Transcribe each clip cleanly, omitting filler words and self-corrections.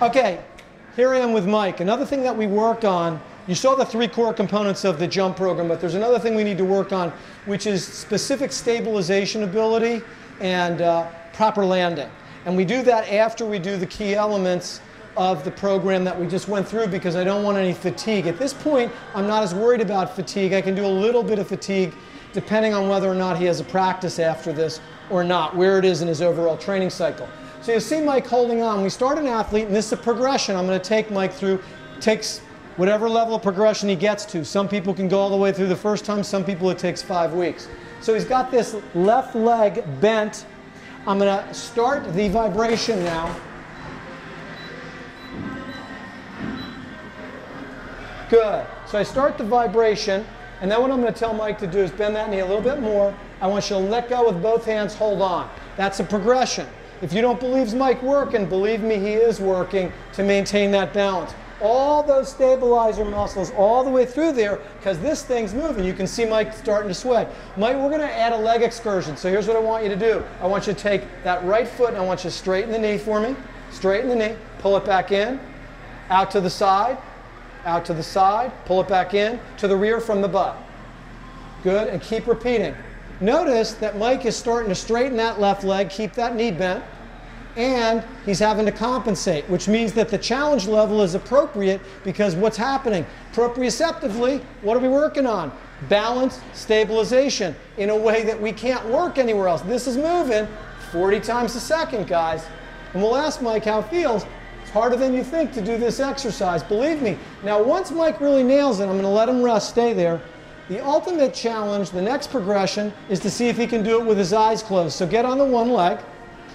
Okay, here I am with Mike. Another thing that we work on, you saw the 3 core components of the jump program, but there's another thing we need to work on, which is specific stabilization ability and proper landing. And we do that after we do the key elements of the program that we just went through, because I don't want any fatigue. At this point, I'm not as worried about fatigue. I can do a little bit of fatigue depending on whether or not he has a practice after this or not, where it is in his overall training cycle. So you see Mike holding on. We start an athlete, and this is a progression I'm going to take Mike through. Takes whatever level of progression he gets to. Some people can go all the way through the first time. Some people it takes 5 weeks. So he's got this left leg bent. I'm going to start the vibration now. Good. So I start the vibration, and then what I'm going to tell Mike to do is bend that knee a little bit more. I want you to let go with both hands, hold on. That's a progression. If you don't believe Mike working, believe me, he is working to maintain that balance. All those stabilizer muscles all the way through there, because this thing's moving. You can see Mike starting to sweat. Mike, we're going to add a leg excursion. So here's what I want you to do. I want you to take that right foot, and I want you to straighten the knee for me. Straighten the knee. Pull it back in. Out to the side. Out to the side, pull it back in, to the rear from the butt. Good, and keep repeating. Notice that Mike is starting to straighten that left leg, keep that knee bent, and he's having to compensate, which means that the challenge level is appropriate, because what's happening? Proprioceptively, what are we working on? Balance, stabilization, in a way that we can't work anywhere else. This is moving 40 times a second, guys. And we'll ask Mike how it feels. Harder than you think to do this exercise, believe me. Now once Mike really nails it, I'm going to let him rest, stay there. The ultimate challenge, the next progression, is to see if he can do it with his eyes closed. So get on the one leg,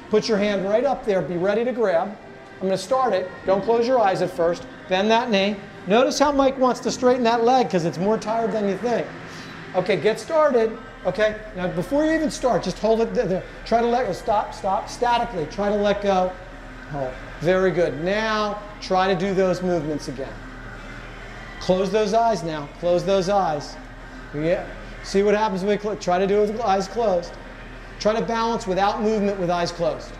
put your hand right up there, be ready to grab. I'm going to start it, don't close your eyes at first, bend that knee. Notice how Mike wants to straighten that leg because it's more tired than you think. Okay, get started. Okay, now before you even start, just hold it there. Try to let go, stop, statically, try to let go, hold. Very good. Now, try to do those movements again. Close those eyes now. Close those eyes. Yeah. See what happens when we try to do it with eyes closed. Try to balance without movement with eyes closed.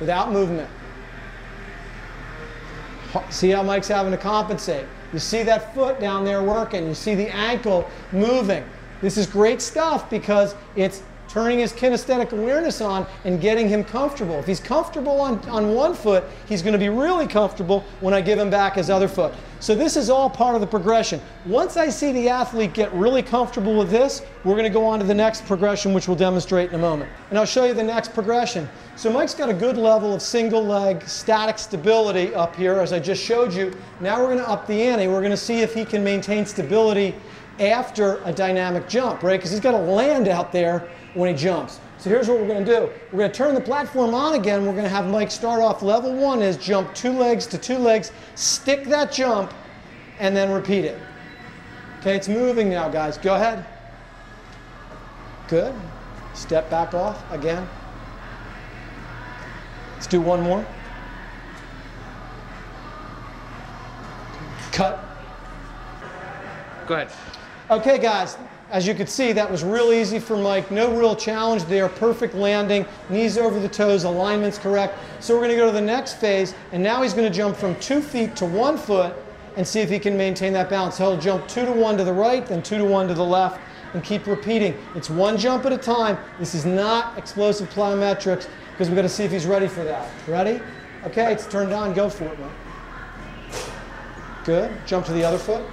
Without movement. See how Mike's having to compensate. You see that foot down there working. You see the ankle moving. This is great stuff because it's turning his kinesthetic awareness on and getting him comfortable. If he's comfortable on one foot, he's going to be really comfortable when I give him back his other foot. So this is all part of the progression. Once I see the athlete get really comfortable with this, we're going to go on to the next progression, which we'll demonstrate in a moment. And I'll show you the next progression. So Mike's got a good level of single leg static stability up here, as I just showed you. Now we're going to up the ante. We're going to see if he can maintain stability after a dynamic jump, right? Because he's got to land out there when he jumps. So here's what we're going to do. We're going to turn the platform on again. We're going to have Mike start off level 1 is jump 2 legs to 2 legs, stick that jump, and then repeat it. Okay, it's moving now, guys. Go ahead. Good. Step back off again. Let's do one more. Cut. Go ahead. Okay, guys. As you can see, that was real easy for Mike. No real challenge there. Perfect landing. Knees over the toes. Alignment's correct. So we're going to go to the next phase. And now he's going to jump from 2 feet to 1 foot and see if he can maintain that balance. He'll jump 2 to 1 to the right, then 2 to 1 to the left, and keep repeating. It's one jump at a time. This is not explosive plyometrics because we've got to see if he's ready for that. Ready? Okay, it's turned on. Go for it, Mike. Good. Jump to the other foot.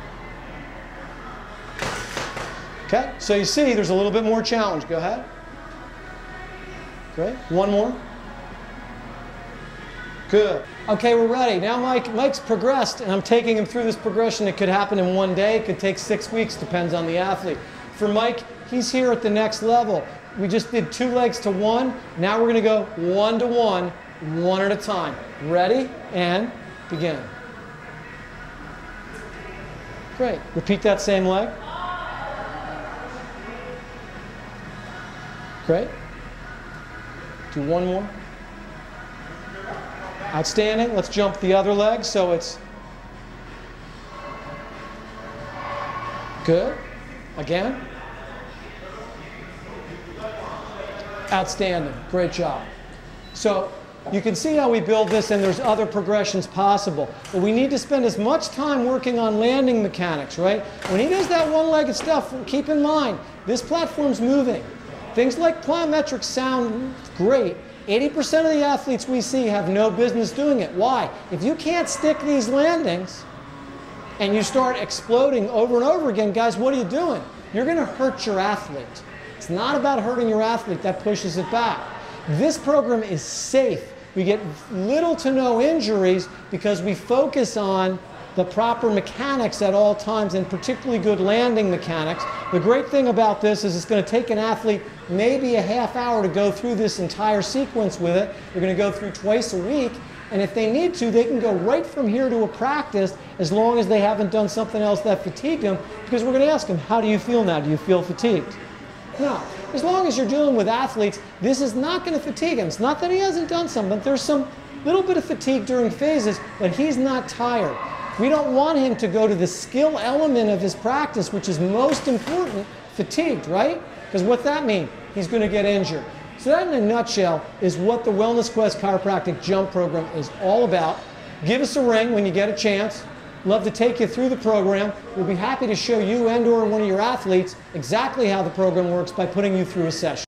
Okay, so you see there's a little bit more challenge. Go ahead. Great. One more. Good. Okay, we're ready. Now Mike's progressed, and I'm taking him through this progression. It could happen in one day. It could take 6 weeks. Depends on the athlete. For Mike, he's here at the next level. We just did 2 legs to 1. Now we're going to go 1 to 1, one at a time. Ready? And begin. Great. Repeat that same leg. Great. Do one more. Outstanding. Let's jump the other leg so it's good. Again. Outstanding. Great job. So You can see how we build this, and there's other progressions possible. But we need to spend as much time working on landing mechanics, right? When he does that one-legged stuff, keep in mind, this platform's moving. Things like plyometrics sound great. 80% of the athletes we see have no business doing it. Why? If you can't stick these landings and you start exploding over and over again, guys, what are you doing? You're going to hurt your athlete. It's not about hurting your athlete. That pushes it back. This program is safe. We get little to no injuries because we focus on the proper mechanics at all times, and particularly good landing mechanics. The great thing about this is it's going to take an athlete maybe a half hour to go through this entire sequence with it. They're going to go through twice a week, and if they need to, they can go right from here to a practice as long as they haven't done something else that fatigued them, because we're going to ask them, how do you feel now? Do you feel fatigued? Now, as long as you're dealing with athletes, this is not going to fatigue him. It's not that he hasn't done something. There's some little bit of fatigue during phases, but he's not tired. We don't want him to go to the skill element of his practice, which is most important, fatigued, right? Because what's that mean? He's going to get injured. So that, in a nutshell, is what the Wellness Quest Chiropractic Jump Program is all about. Give us a ring when you get a chance. Love to take you through the program. We'll be happy to show you and/or one of your athletes exactly how the program works by putting you through a session.